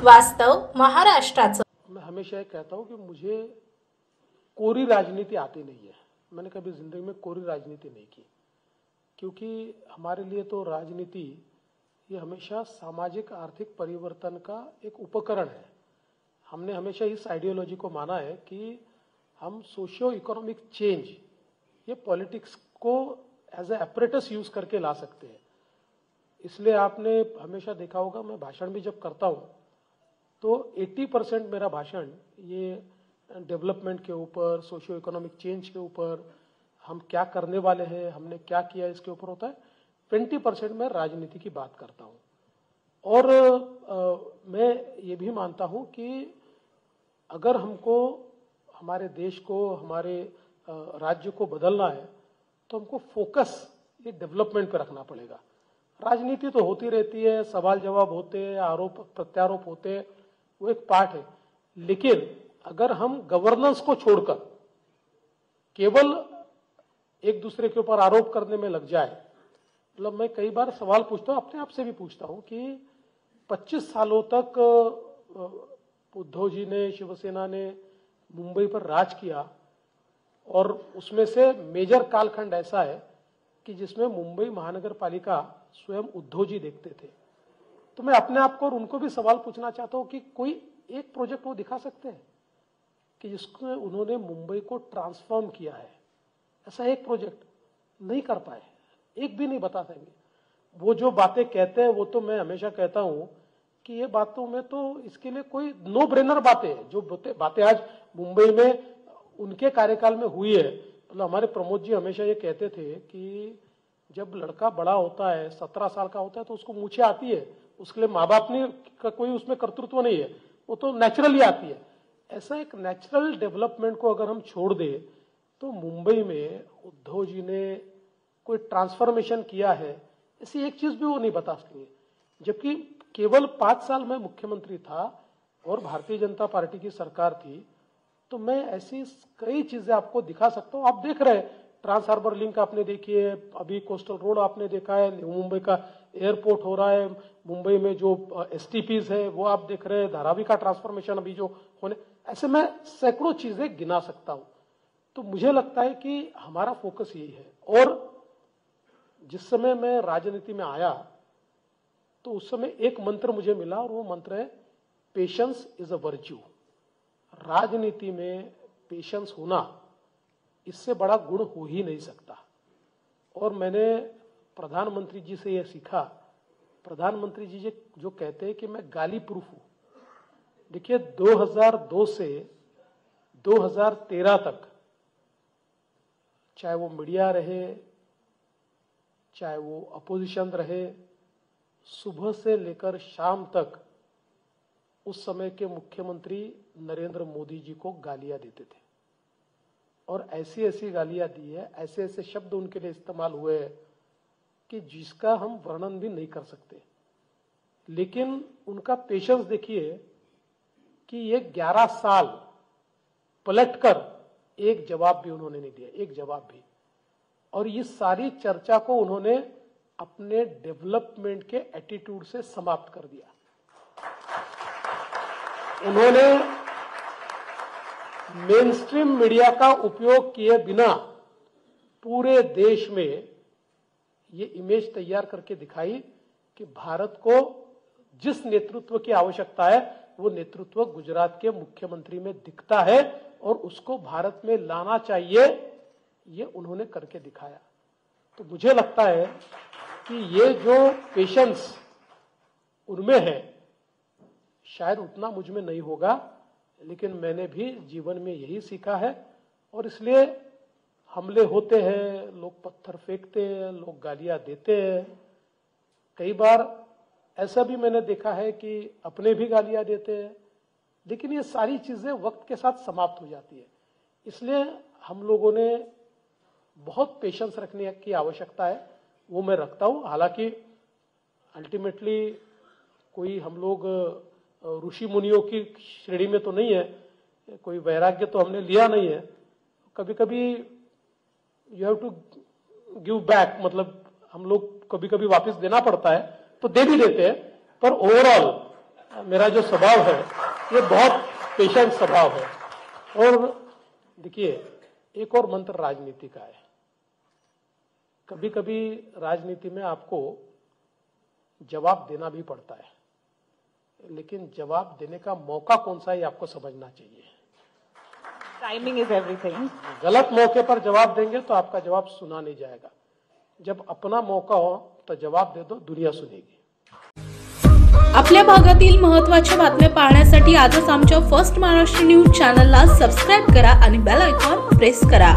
वास्तव महाराष्ट्राचं। मैं हमेशा ये कहता हूँ कि मुझे कोरी राजनीति आती नहीं है। मैंने कभी जिंदगी में कोरी राजनीति नहीं की, क्योंकि हमारे लिए तो राजनीति ये हमेशा सामाजिक आर्थिक परिवर्तन का एक उपकरण है। हमने हमेशा इस आइडियोलॉजी को माना है कि हम सोशियो इकोनॉमिक चेंज ये पॉलिटिक्स को एज ए एपरेटस यूज करके ला सकते हैं। इसलिए आपने हमेशा देखा होगा, मैं भाषण भी जब करता हूँ तो 80% मेरा भाषण ये डेवलपमेंट के ऊपर, सोशियो इकोनॉमिक चेंज के ऊपर, हम क्या करने वाले हैं, हमने क्या किया, इसके ऊपर होता है। 20% मैं राजनीति की बात करता हूँ। और मैं ये भी मानता हूँ कि अगर हमको हमारे देश को, हमारे राज्य को बदलना है तो हमको फोकस ये डेवलपमेंट पे रखना पड़ेगा। राजनीति तो होती रहती है, सवाल जवाब होते हैं, आरोप प्रत्यारोप होते हैं, वो एक पार्ट है। लेकिन अगर हम गवर्नेंस को छोड़कर केवल एक दूसरे के ऊपर आरोप करने में लग जाए, मतलब मैं कई बार सवाल पूछता हूँ, अपने आप से भी पूछता हूँ कि 25 सालों तक उद्धव जी ने, शिवसेना ने मुंबई पर राज किया और उसमें से मेजर कालखंड ऐसा है कि जिसमें मुंबई महानगर पालिका स्वयं उद्धव जी देखते थे। तो मैं अपने आप को और उनको भी सवाल पूछना चाहता हूँ कि कोई एक प्रोजेक्ट वो दिखा सकते हैं कि जिसमें उन्होंने मुंबई को ट्रांसफॉर्म किया है। ऐसा एक प्रोजेक्ट नहीं कर पाए, एक भी नहीं बता सकेंगे। वो जो बातें कहते हैं वो तो मैं हमेशा कहता हूँ कि ये बातों में तो इसके लिए कोई नो ब्रेनर बातें हैं। जो बातें आज मुंबई में उनके कार्यकाल में हुई है, मतलब हमारे प्रमोद जी हमेशा ये कहते थे कि जब लड़का बड़ा होता है, 17 साल का होता है, तो उसको मूछें आती है, उसके लिए माँ बाप ने का कोई उसमें कर्तृत्व नहीं है, वो तो नेचुरली आती है। ऐसा एक नेचुरल डेवलपमेंट को अगर हम छोड़ दें तो मुंबई में उद्धव जी ने कोई ट्रांसफॉर्मेशन किया है, ऐसी एक चीज भी वो नहीं बता सकेंगे। जबकि केवल 5 साल में मुख्यमंत्री था और भारतीय जनता पार्टी की सरकार थी, तो मैं ऐसी कई चीजें आपको दिखा सकता हूँ। आप देख रहे हैं, ट्रांस हार्बर लिंक आपने देखी है, अभी कोस्टल रोड आपने देखा है, न्यू मुंबई का एयरपोर्ट हो रहा है, मुंबई में जो एसटीपीज है वो आप देख रहे हैं, धारावी का ट्रांसफॉर्मेशन अभी जो होने, ऐसे मैं सैकड़ों चीजें गिना सकता हूँ। तो मुझे लगता है कि हमारा फोकस यही है। और जिस समय मैं राजनीति में आया तो उस समय एक मंत्र मुझे मिला और वो मंत्र है पेशेंस इज अ वर्च्यू। राजनीति में पेशेंस होना, इससे बड़ा गुण हो ही नहीं सकता। और मैंने प्रधानमंत्री जी से यह सीखा। प्रधानमंत्री जी जो कहते हैं कि मैं गाली प्रूफ हूं। देखिए 2002 से 2013 तक, चाहे वो मीडिया रहे, चाहे वो अपोजिशन रहे, सुबह से लेकर शाम तक उस समय के मुख्यमंत्री नरेंद्र मोदी जी को गालियां देते थे। और ऐसी ऐसी गालियां दी है, ऐसे ऐसे शब्द उनके लिए इस्तेमाल हुए कि जिसका हम वर्णन भी नहीं कर सकते। लेकिन उनका पेशेंस देखिए कि ये 11 साल पलटकर एक जवाब भी उन्होंने नहीं दिया, एक जवाब भी। और इस सारी चर्चा को उन्होंने अपने डेवलपमेंट के एटीट्यूड से समाप्त कर दिया। उन्होंने मेन स्ट्रीम मीडिया का उपयोग किए बिना पूरे देश में ये इमेज तैयार करके दिखाई कि भारत को जिस नेतृत्व की आवश्यकता है वो नेतृत्व गुजरात के मुख्यमंत्री में दिखता है और उसको भारत में लाना चाहिए, ये उन्होंने करके दिखाया। तो मुझे लगता है कि ये जो पेशेंस उनमें है, शायद उतना मुझ में नहीं होगा, लेकिन मैंने भी जीवन में यही सीखा है। और इसलिए हमले होते हैं, लोग पत्थर फेंकते हैं, लोग गालियां देते हैं। कई बार ऐसा भी मैंने देखा है कि अपने भी गालियां देते हैं, लेकिन ये सारी चीजें वक्त के साथ समाप्त हो जाती है। इसलिए हम लोगों ने बहुत पेशेंस रखने की आवश्यकता है, वो मैं रखता हूं। हालांकि अल्टीमेटली कोई हम लोग ऋषि मुनियों की श्रेणी में तो नहीं है, कोई वैराग्य तो हमने लिया नहीं है। कभी कभी you have to give back, मतलब हम लोग कभी कभी वापस देना पड़ता है, तो दे भी देते हैं। पर ओवरऑल मेरा जो स्वभाव है ये बहुत पेशेंट स्वभाव है। और देखिए, एक और मंत्र राजनीति का है। कभी कभी राजनीति में आपको जवाब देना भी पड़ता है, लेकिन जवाब देने का मौका कौन सा है ये आपको समझना चाहिए। Timing is everything. गलत मौके पर जवाब देंगे तो आपका जवाब सुना नहीं जाएगा। जब अपना मौका हो तो जवाब दे दो, दुनिया सुनेगी। आपल्या भागातील महत्त्वाच्या बातम्या पाहण्यासाठी आजच आमच्या फर्स्ट महाराष्ट्र न्यूज चॅनलला सबस्क्राईब करा आणि बेल आयकॉन प्रेस करा।